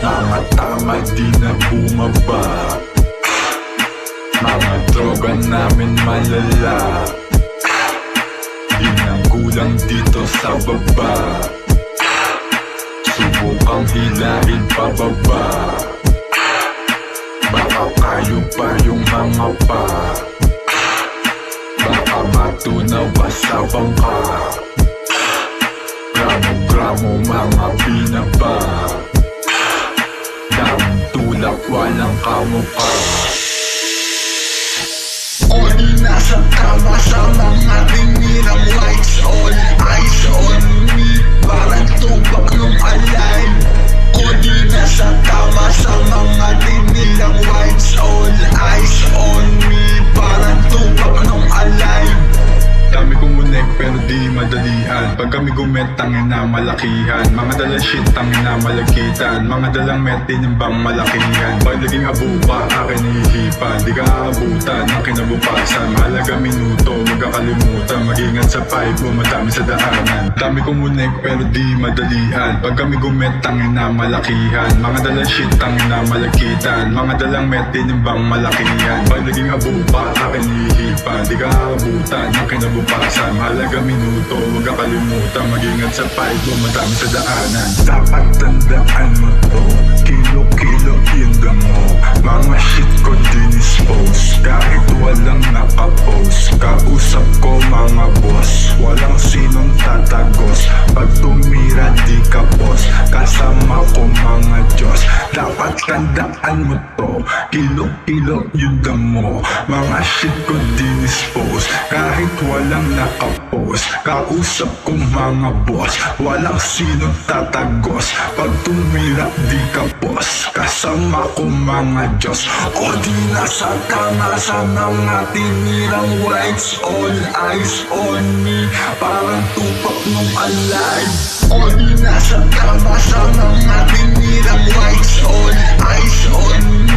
Mga tama di na bumaba. Mga droga namin malala. Di na kulang dito sa baba. Subukang hilahin pababa. Baka kayo pa yung mga pa. Baka matunaw pa sa bangka. Gramo-gramo mga binaba. Daming tulak walang kamukha. All nasa tama sa mga tinirang lights. All eyes on me, parang tupak nung alay. All nasa tama sa mga tinirang lights. All eyes on me, parang tupak nung alay. Dami kumunek pero di madalian. Pag kami gumet, tangin na malakihan. Mga dala shit, tangin na malakitan. Mga dalang met, tinimbang malakihan. Pag naging abo pa, akin ihihipan. Di ka aabutan ng kinabukasan. Mahalaga minuto, huwag kakalimutan. Mag-ingat sa pipe mo, madami sa daanan. Dami kumunek pero di madalian. Pag kami gumet, tangin na malakihan. Mga dala shit, tangin na malakitan. Mga dalang met, tinimbang malakihan. Pag naging abo pa, akin ihihipan. Di ka aabutan ng kinabukasan. Mahalaga minuto, huwag kakalimutan. Mag-ingat sa pipe mo, madami sa daanan. Dapat tandaan mo to, kilo-kilo yung damo. Mga shit ko dinispose, kahit walang nakapost. Kausap ko mga boss, walang sinong tatagos. Pag tumira di ka boss, kasama ko mga Diyos. Dapat tandaan mo to, kilo-kilo yung damo. Mga shit ko dinispose, kahit walang nakapost. Kausap ko mga boss, walang sinong tatagos. Pag tumira di ka boss, kasama ko mga Diyos. O di nasa tama sa mga tinirang lights. All eyes on me, parang tupak nung alay. O di nasa tama sa mga tinirang lights. All eyes on me,